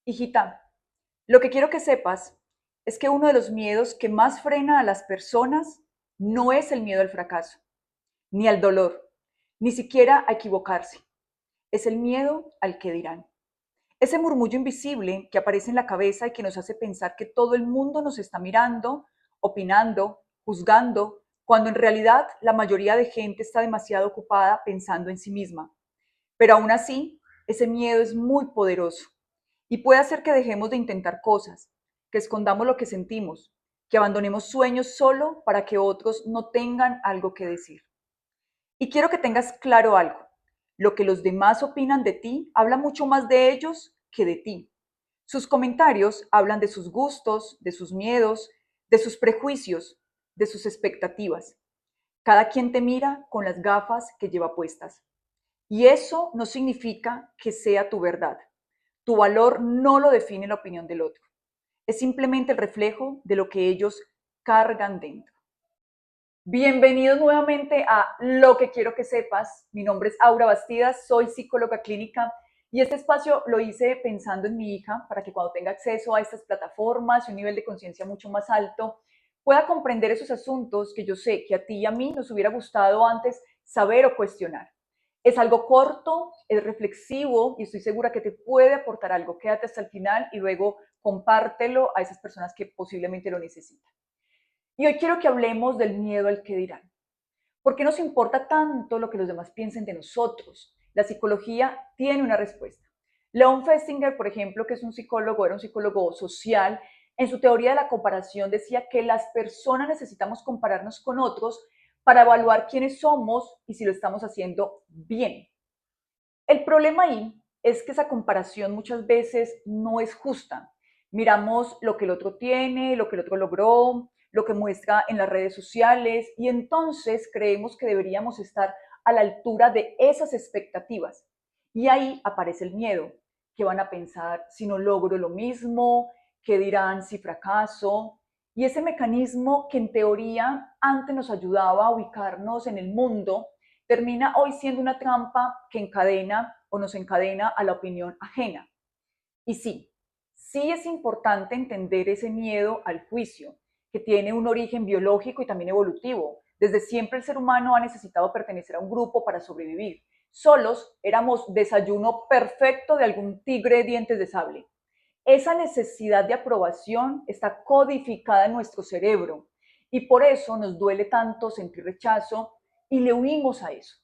Hijita, lo que quiero que sepas es que uno de los miedos que más frena a las personas no es el miedo al fracaso, ni al dolor, ni siquiera a equivocarse. Es el miedo al que dirán. Ese murmullo invisible que aparece en la cabeza y que nos hace pensar que todo el mundo nos está mirando, opinando, juzgando, cuando en realidad la mayoría de gente está demasiado ocupada pensando en sí misma. Pero aún así, ese miedo es muy poderoso y puede hacer que dejemos de intentar cosas, que escondamos lo que sentimos, que abandonemos sueños solo para que otros no tengan algo que decir. Y quiero que tengas claro algo. Lo que los demás opinan de ti habla mucho más de ellos que de ti. Sus comentarios hablan de sus gustos, de sus miedos, de sus prejuicios, de sus expectativas. Cada quien te mira con las gafas que lleva puestas. Y eso no significa que sea tu verdad. Tu valor no lo define la opinión del otro. Es simplemente el reflejo de lo que ellos cargan dentro. Bienvenidos nuevamente a Lo que quiero que sepas. Mi nombre es Aura Bastidas, soy psicóloga clínica y este espacio lo hice pensando en mi hija para que cuando tenga acceso a estas plataformas y un nivel de conciencia mucho más alto, pueda comprender esos asuntos que yo sé que a ti y a mí nos hubiera gustado antes saber o cuestionar. Es algo corto, es reflexivo y estoy segura que te puede aportar algo. Quédate hasta el final y luego compártelo a esas personas que posiblemente lo necesitan. Y hoy quiero que hablemos del miedo al que dirán. ¿Por qué nos importa tanto lo que los demás piensen de nosotros? La psicología tiene una respuesta. Leon Festinger, por ejemplo, que es un psicólogo, era un psicólogo social, en su teoría de la comparación decía que las personas necesitamos compararnos con otros para evaluar quiénes somos y si lo estamos haciendo bien. El problema ahí es que esa comparación muchas veces no es justa. Miramos lo que el otro tiene, lo que el otro logró, lo que muestra en las redes sociales y entonces creemos que deberíamos estar a la altura de esas expectativas. Y ahí aparece el miedo. ¿Qué van a pensar si no logro lo mismo? ¿Qué dirán si fracaso? Y ese mecanismo que en teoría antes nos ayudaba a ubicarnos en el mundo, termina hoy siendo una trampa que encadena o nos encadena a la opinión ajena. Y sí, sí es importante entender ese miedo al juicio, que tiene un origen biológico y también evolutivo. Desde siempre el ser humano ha necesitado pertenecer a un grupo para sobrevivir. Solos éramos desayuno perfecto de algún tigre de dientes de sable. Esa necesidad de aprobación está codificada en nuestro cerebro y por eso nos duele tanto sentir rechazo y le huimos a eso.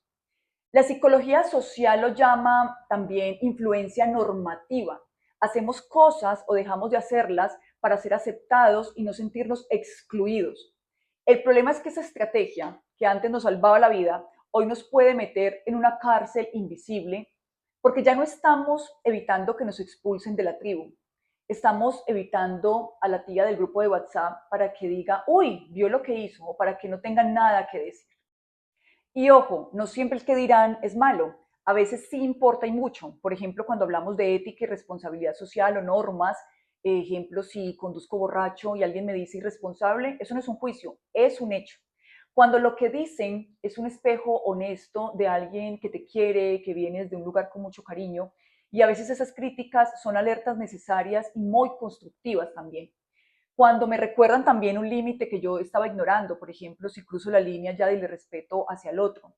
La psicología social lo llama también influencia normativa. Hacemos cosas o dejamos de hacerlas para ser aceptados y no sentirnos excluidos. El problema es que esa estrategia, que antes nos salvaba la vida, hoy nos puede meter en una cárcel invisible porque ya no estamos evitando que nos expulsen de la tribu. Estamos evitando a la tía del grupo de WhatsApp para que diga, uy, vio lo que hizo, o para que no tenga nada que decir. Y ojo, no siempre el que dirán es malo. A veces sí importa y mucho. Por ejemplo, cuando hablamos de ética y responsabilidad social o normas, ejemplo, si conduzco borracho y alguien me dice irresponsable, eso no es un juicio, es un hecho. Cuando lo que dicen es un espejo honesto de alguien que te quiere, que vienes de un lugar con mucho cariño, y a veces esas críticas son alertas necesarias y muy constructivas también. Cuando me recuerdan también un límite que yo estaba ignorando, por ejemplo, si cruzo la línea ya del respeto hacia el otro.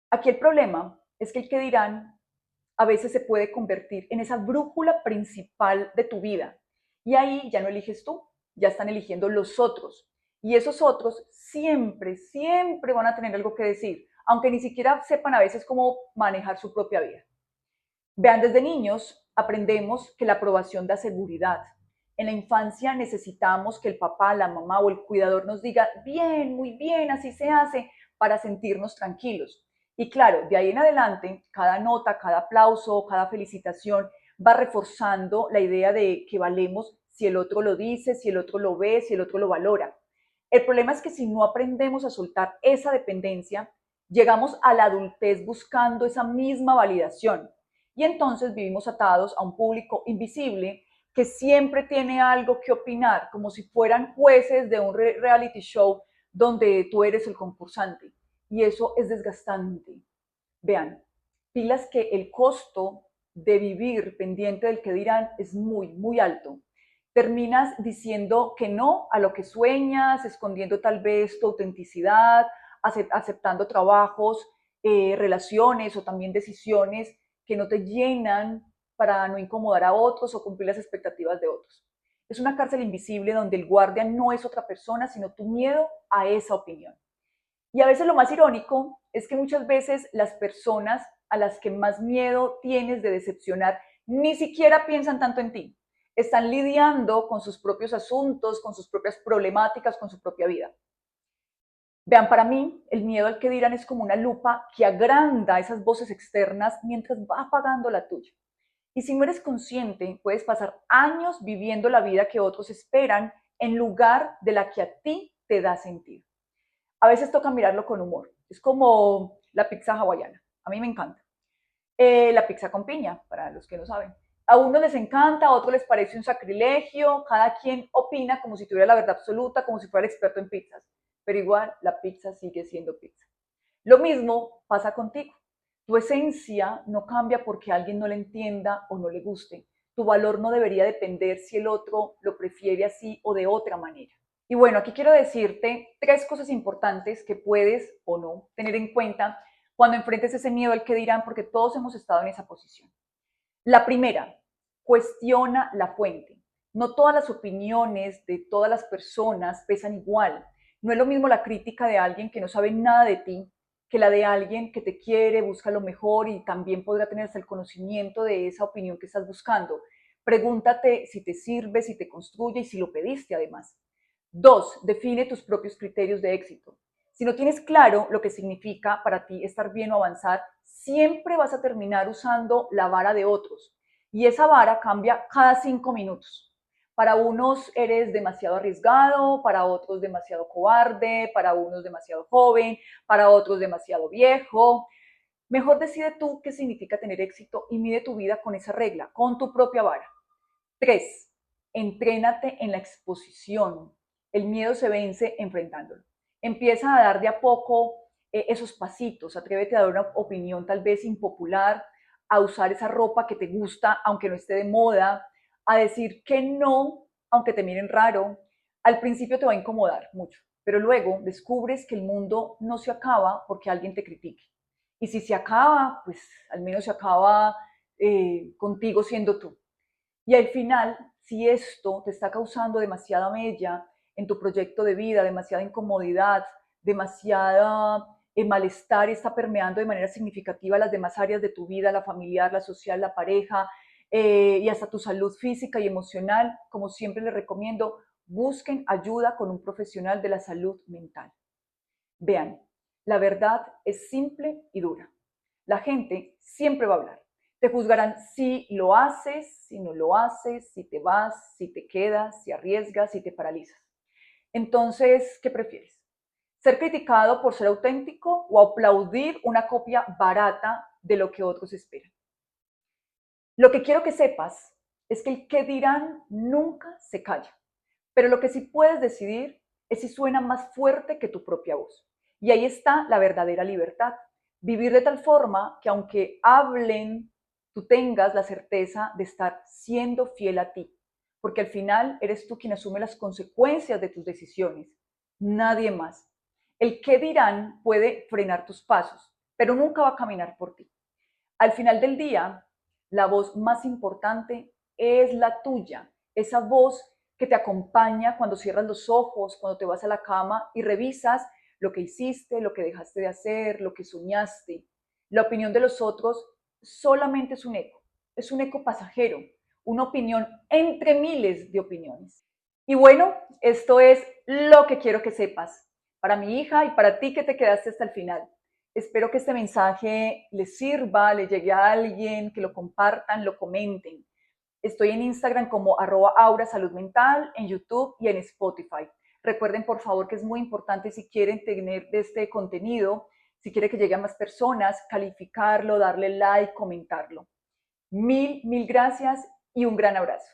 Aquí el problema es que el que dirán a veces se puede convertir en esa brújula principal de tu vida. Y ahí ya no eliges tú, ya están eligiendo los otros. Y esos otros siempre, siempre van a tener algo que decir, aunque ni siquiera sepan a veces cómo manejar su propia vida. Vean, desde niños aprendemos que la aprobación da seguridad. En la infancia necesitamos que el papá, la mamá o el cuidador nos diga, bien, muy bien, así se hace, para sentirnos tranquilos. Y claro, de ahí en adelante, cada nota, cada aplauso, cada felicitación va reforzando la idea de que valemos si el otro lo dice, si el otro lo ve, si el otro lo valora. El problema es que si no aprendemos a soltar esa dependencia, llegamos a la adultez buscando esa misma validación y entonces vivimos atados a un público invisible que siempre tiene algo que opinar, como si fueran jueces de un reality show donde tú eres el concursante. Y eso es desgastante. Vean, pilas que el costo de vivir pendiente del que dirán es muy, muy alto. Terminas diciendo que no a lo que sueñas, escondiendo tal vez tu autenticidad, aceptando trabajos, relaciones o también decisiones que no te llenan para no incomodar a otros o cumplir las expectativas de otros. Es una cárcel invisible donde el guardia no es otra persona, sino tu miedo a esa opinión. Y a veces lo más irónico es que muchas veces las personas a las que más miedo tienes de decepcionar ni siquiera piensan tanto en ti. Están lidiando con sus propios asuntos, con sus propias problemáticas, con su propia vida. Vean, para mí, el miedo al que dirán es como una lupa que agranda esas voces externas mientras va apagando la tuya. Y si no eres consciente, puedes pasar años viviendo la vida que otros esperan en lugar de la que a ti te da sentido. A veces toca mirarlo con humor. Es como la pizza hawaiana. A mí me encanta. La pizza con piña, para los que no saben. A unos les encanta, a otros les parece un sacrilegio. Cada quien opina como si tuviera la verdad absoluta, como si fuera el experto en pizzas. Pero igual, la pizza sigue siendo pizza. Lo mismo pasa contigo. Tu esencia no cambia porque a alguien no le entienda o no le guste. Tu valor no debería depender si el otro lo prefiere así o de otra manera. Y bueno, aquí quiero decirte 3 cosas importantes que puedes o no tener en cuenta cuando enfrentes ese miedo al que dirán, porque todos hemos estado en esa posición. La primera, cuestiona la fuente. No todas las opiniones de todas las personas pesan igual. No es lo mismo la crítica de alguien que no sabe nada de ti que la de alguien que te quiere, busca lo mejor y también podrá tener hasta el conocimiento de esa opinión que estás buscando. Pregúntate si te sirve, si te construye y si lo pediste además. 2, define tus propios criterios de éxito. Si no tienes claro lo que significa para ti estar bien o avanzar, siempre vas a terminar usando la vara de otros. Y esa vara cambia cada 5 minutos. Para unos eres demasiado arriesgado, para otros demasiado cobarde, para unos demasiado joven, para otros demasiado viejo. Mejor decide tú qué significa tener éxito y mide tu vida con esa regla, con tu propia vara. 3, entrénate en la exposición. El miedo se vence enfrentándolo. Empieza a dar de a poco esos pasitos, atrévete a dar una opinión tal vez impopular, a usar esa ropa que te gusta aunque no esté de moda, a decir que no aunque te miren raro. Al principio te va a incomodar mucho, pero luego descubres que el mundo no se acaba porque alguien te critique. Y si se acaba, pues al menos se acaba contigo siendo tú. Y al final, si esto te está causando demasiada mella en tu proyecto de vida, demasiada incomodidad, demasiada malestar y está permeando de manera significativa las demás áreas de tu vida, la familiar, la social, la pareja y hasta tu salud física y emocional, como siempre les recomiendo, busquen ayuda con un profesional de la salud mental. Vean, la verdad es simple y dura. La gente siempre va a hablar. Te juzgarán si lo haces, si no lo haces, si te vas, si te quedas, si arriesgas, si te paralizas. Entonces, ¿qué prefieres? ¿Ser criticado por ser auténtico o aplaudir una copia barata de lo que otros esperan? Lo que quiero que sepas es que el qué dirán nunca se calla, pero lo que sí puedes decidir es si suena más fuerte que tu propia voz. Y ahí está la verdadera libertad. Vivir de tal forma que aunque hablen, tú tengas la certeza de estar siendo fiel a ti, porque al final eres tú quien asume las consecuencias de tus decisiones, nadie más. El qué dirán puede frenar tus pasos, pero nunca va a caminar por ti. Al final del día, la voz más importante es la tuya, esa voz que te acompaña cuando cierras los ojos, cuando te vas a la cama y revisas lo que hiciste, lo que dejaste de hacer, lo que soñaste. La opinión de los otros solamente es un eco pasajero, una opinión entre miles de opiniones. Y bueno, esto es lo que quiero que sepas para mi hija y para ti que te quedaste hasta el final. Espero que este mensaje les sirva, le llegue a alguien, que lo compartan, lo comenten. Estoy en Instagram como @Aura Salud Mental, en YouTube y en Spotify. Recuerden por favor que es muy importante si quieren tener este contenido, si quieren que llegue a más personas, calificarlo, darle like, comentarlo. Mil gracias y un gran abrazo.